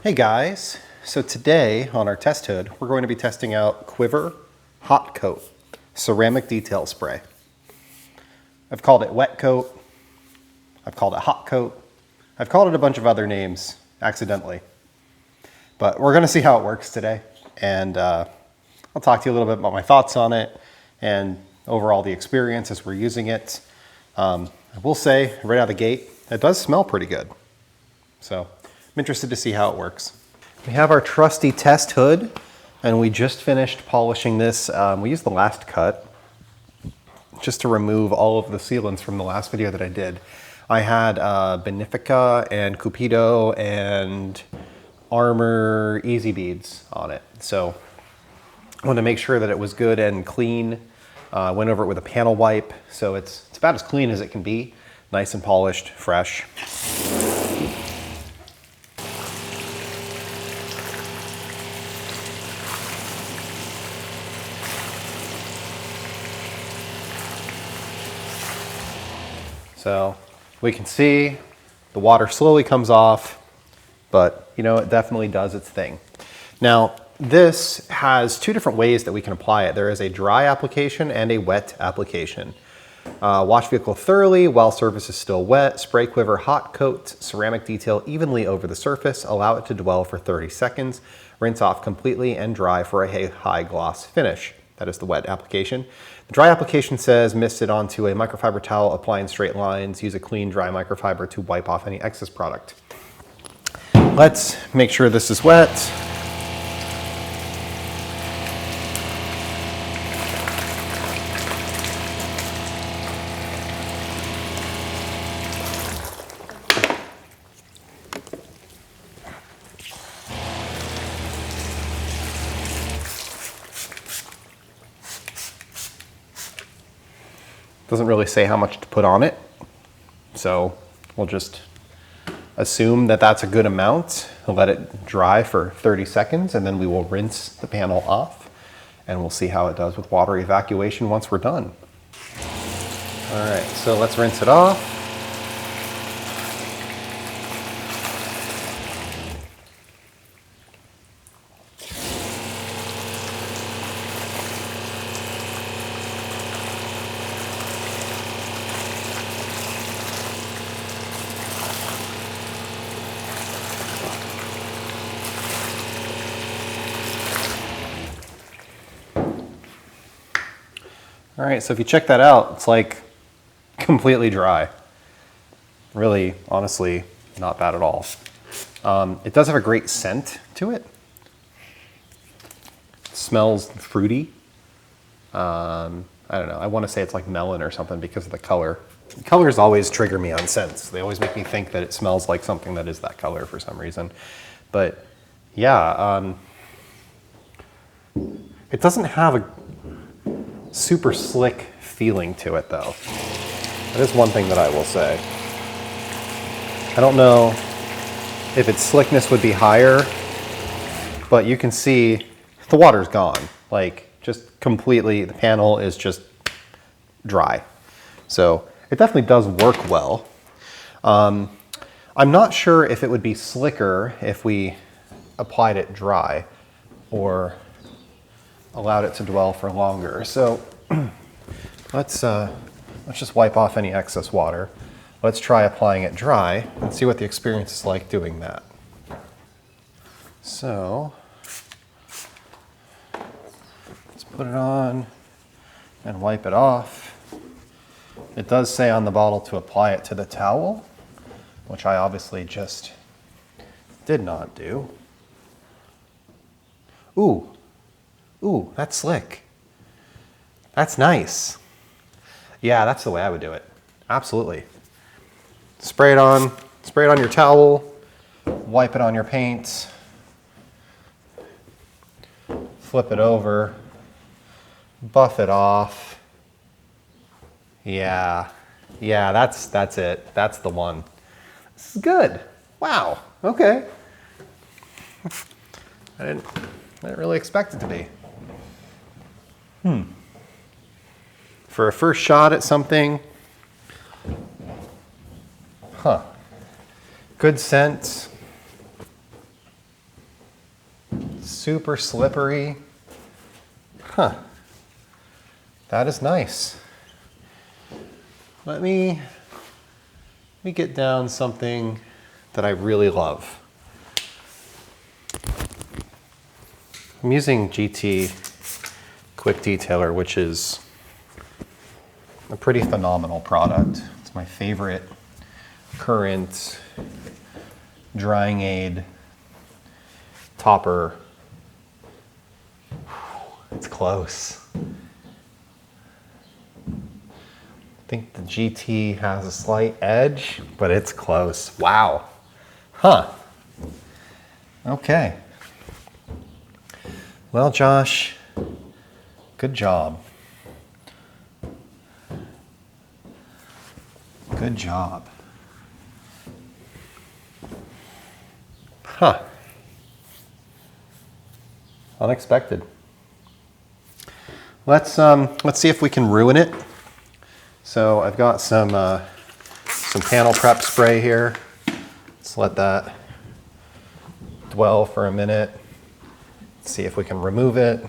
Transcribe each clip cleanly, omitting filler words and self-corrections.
Hey guys, so today on our test hood, we're going to be testing out Quivr Hot Coat ceramic detail spray. I've called it wet coat, I've called it hot coat, I've called it a bunch of other names accidentally. But we're gonna see how it works today, and I'll talk to you a little bit about my thoughts on it and overall the experience as we're using it. I will say right out of the gate, it does smell pretty good. So I'm interested to see how it works. We have our trusty test hood, and we just finished polishing this. We used the last cut just to remove all of the sealants from the last video that I did. I had Benefica and Cupido and Armour easy beads on it. So I wanted to make sure that it was good and clean. Went over it with a panel wipe, so it's about as clean as it can be. Nice and polished, fresh. So we can see the water slowly comes off, but you know, it definitely does its thing. Now, this has two different ways that we can apply it. There is a dry application and a wet application. Wash vehicle thoroughly while surface is still wet. Spray Quivr Hot Coat ceramic detail evenly over the surface. Allow it to dwell for 30 seconds. Rinse off completely and dry for a high gloss finish. That is the wet application. The dry application says mist it onto a microfiber towel, apply in straight lines. Use a clean dry microfiber to wipe off any excess product. Let's make sure this is wet. Doesn't really say how much to put on it, so we'll just assume that that's a good amount. We'll let it dry for 30 seconds and then we will rinse the panel off and we'll see how it does with water evacuation once we're done. All right, so let's rinse it off. All right, so if you check that out, it's like completely dry. Really, honestly, not bad at all. It does have a great scent to it. It smells fruity. I don't know, I want to say it's like melon or something because of the color. Colors always trigger me on scents. They always make me think that it smells like something that is that color for some reason. But yeah, it doesn't have a super slick feeling to it though. That is one thing that I will say. I don't know if its slickness would be higher, but you can see the water's gone. Like just completely, the panel is just dry. So it definitely does work well. I'm not sure if it would be slicker if we applied it dry or allowed it to dwell for longer. So let's just wipe off any excess water. Let's try applying it dry and see what the experience is like doing that. So let's put it on and wipe it off. It does say on the bottle to apply it to the towel, which I obviously just did not do. Ooh, that's slick. That's nice. Yeah, that's the way I would do it. Absolutely. Spray it on your towel, wipe it on your paint, flip it over, buff it off. Yeah, that's it. That's the one. This is good. Wow, okay. I didn't really expect it to be. For a first shot at something, good scent. super slippery. Huh. That is nice. Let me get down something that I really love. I'm using GT Quick Detailer, which is a pretty phenomenal product. It's my favorite current drying aid topper. It's close. I think the GT has a slight edge, but it's close. Wow. Huh. Okay. Well, Josh, good job. Good job. Huh. Unexpected. Let's see if we can ruin it. So I've got some panel prep spray here. Let's let that dwell for a minute. See if we can remove it.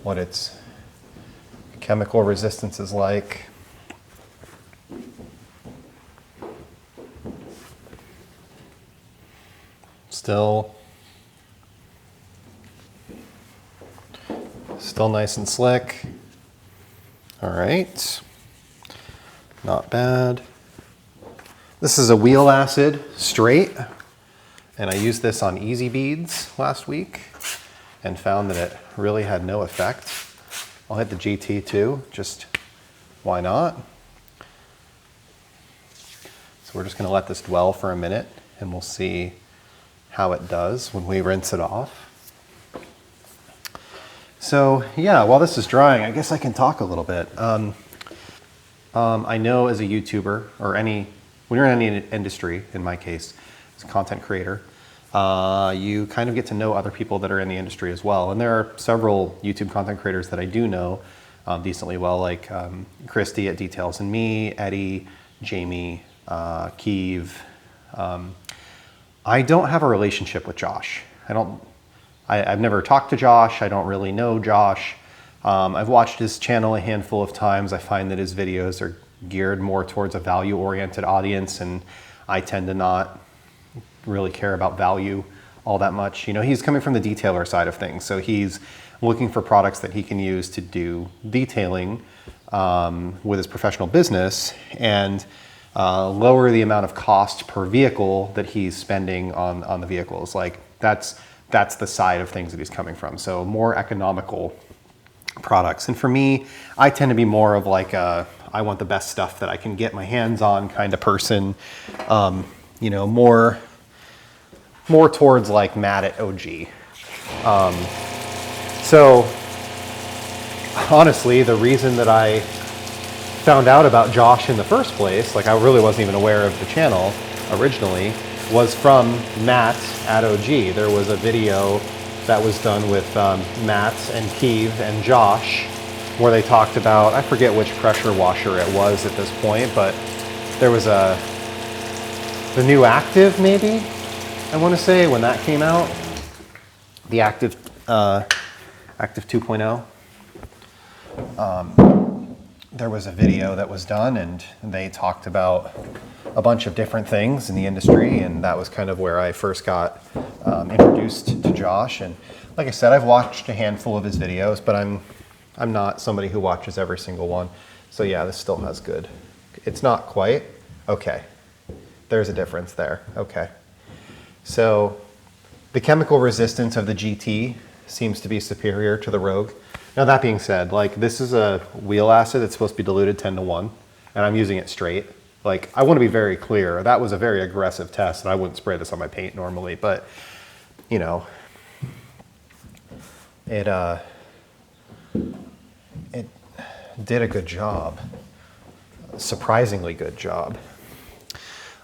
What its chemical resistance is like. Still nice and slick. All right, not bad. This is a wheel acid straight, and I used this on easy beads last week and found that it really had no effect. I'll hit the GT too, just why not? So we're just gonna let this dwell for a minute and we'll see how it does when we rinse it off. So yeah, while this is drying, I guess I can talk a little bit. I know as a YouTuber, or when you're in any industry, in my case, as a content creator, you kind of get to know other people that are in the industry as well. And there are several YouTube content creators that I do know decently well, like Christy at Details and Me, Eddie, Jamie, Keev. I don't have a relationship with Josh. I've never talked to Josh. I don't really know Josh. I've watched his channel a handful of times. I find that his videos are geared more towards a value-oriented audience, and I tend to not really care about value all that much. You know, he's coming from the detailer side of things, so he's looking for products that he can use to do detailing with his professional business and lower the amount of cost per vehicle that he's spending on the vehicles. Like that's the side of things that he's coming from. So more economical products. And for me, I tend to be more of like I want the best stuff that I can get my hands on kind of person. You know, more towards like Matt at OG. So honestly, the reason that I found out about Josh in the first place, like I really wasn't even aware of the channel originally, was from Matt at OG. There was a video that was done with Matt and Keev and Josh where they talked about, I forget which pressure washer it was at this point, but there was the new Active maybe, I want to say, when that came out, the Active 2.0. There was a video that was done and they talked about a bunch of different things in the industry, and that was kind of where I first got introduced to Josh. And like I said, I've watched a handful of his videos, but I'm not somebody who watches every single one. So yeah, this still has good. It's not quite. Okay. There's a difference there. Okay. So the chemical resistance of the GT seems to be superior to the Rogue. Now that being said, like this is a wheel acid that's supposed to be diluted 10:1, and I'm using it straight. Like I want to be very clear, that was a very aggressive test and I wouldn't spray this on my paint normally, but you know, it did a good job, surprisingly good job.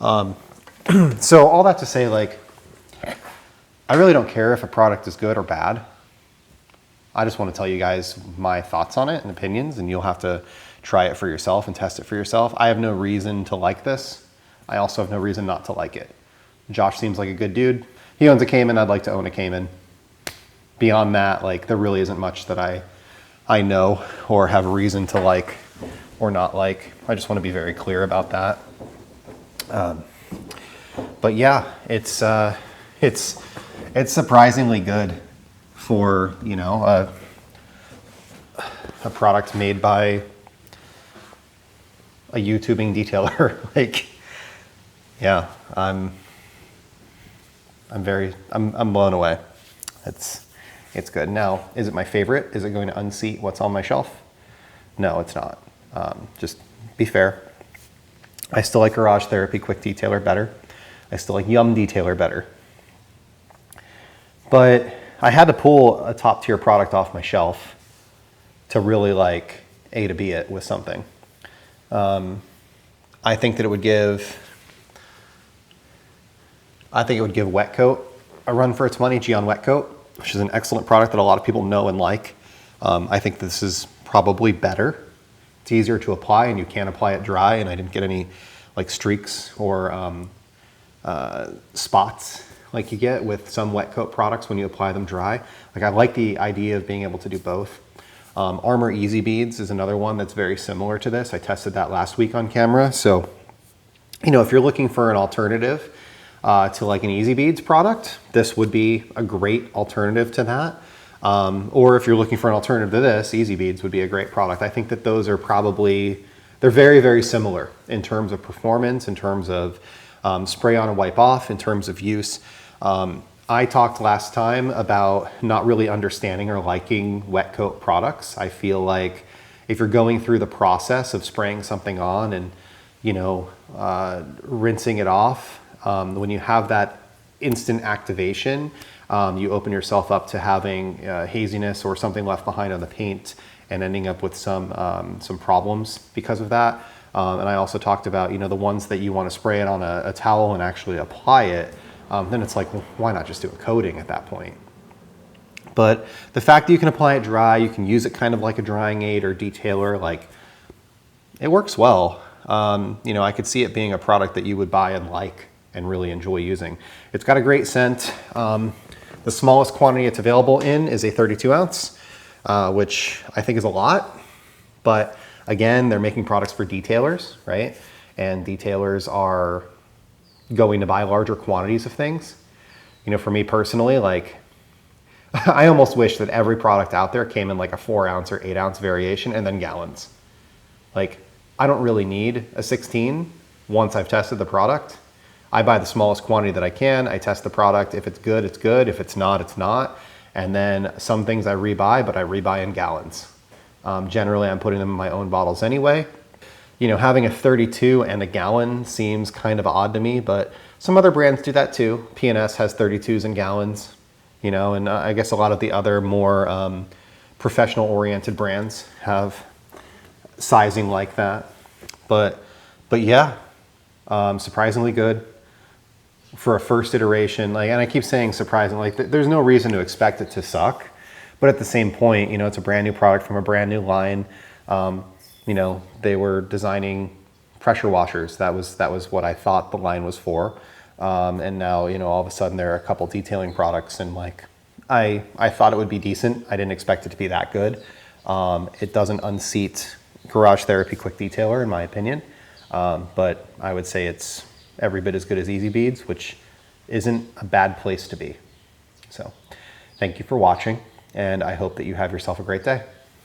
So all that to say, like, I really don't care if a product is good or bad. I just want to tell you guys my thoughts on it and opinions, and you'll have to try it for yourself and test it for yourself. I have no reason to like this. I also have no reason not to like it. Josh seems like a good dude. he owns a Cayman, I'd like to own a Cayman. Beyond that, like, there really isn't much that I know or have reason to like or not like. I just want to be very clear about that. But yeah, it's surprisingly good for, you know, a product made by a YouTubing detailer. Like, yeah, I'm blown away. It's good. Now, is it my favorite? Is it going to unseat what's on my shelf? No, it's not. Just be fair. I still like Garage Therapy Quick Detailer better. I still like Yum Detailer better. But I had to pull a top tier product off my shelf to really like A to B it with something. I think that it would give Wet Coat a run for its money, Geon Wet Coat, which is an excellent product that a lot of people know and like. I think this is probably better. It's easier to apply and you can apply it dry, and I didn't get any like streaks or spots like you get with some Wet Coat products when you apply them dry. Like, I like the idea of being able to do both. Armour Easy Beads is another one that's very similar to this. I tested that last week on camera. So, you know, if you're looking for an alternative to like an Easy Beads product, this would be a great alternative to that. Or if you're looking for an alternative to this, Easy Beads would be a great product. I think that those are probably, they're very, very similar in terms of performance, in terms of spray on and wipe off, in terms of use. I talked last time about not really understanding or liking Wet Coat products. I feel like if you're going through the process of spraying something on and, you know, rinsing it off, when you have that instant activation, you open yourself up to having haziness or something left behind on the paint and ending up with some problems because of that. And I also talked about, you know, the ones that you want to spray it on a towel and actually apply it. Then it's like, well, why not just do a coating at that point? But the fact that you can apply it dry, you can use it kind of like a drying aid or detailer, like, it works well. You know, I could see it being a product that you would buy and like and really enjoy using. It's got a great scent. The smallest quantity it's available in is a 32 ounce, which I think is a lot. But again, they're making products for detailers, right? And detailers are going to buy larger quantities of things. You know, for me personally, like, I almost wish that every product out there came in like a 4 ounce or 8 ounce variation and then gallons. Like, I don't really need a 16 once I've tested the product. I buy the smallest quantity that I can. I test the product. If it's good, it's good. If it's not, it's not. And then some things I rebuy, but I rebuy in gallons. Generally, I'm putting them in my own bottles anyway. You know, having a 32 and a gallon seems kind of odd to me, but some other brands do that too. P&S has 32s and gallons, you know, and I guess a lot of the other more professional-oriented brands have sizing like that. But yeah, surprisingly good for a first iteration. Like, and I keep saying surprising, like, there's no reason to expect it to suck. But at the same point, you know, it's a brand new product from a brand new line. You know, they were designing pressure washers. That was what I thought the line was for. And now, you know, all of a sudden there are a couple detailing products, and like, I thought it would be decent. I didn't expect it to be that good. It doesn't unseat Garage Therapy Quick Detailer, in my opinion. But I would say it's every bit as good as Easy Beads, which isn't a bad place to be. So thank you for watching, and I hope that you have yourself a great day.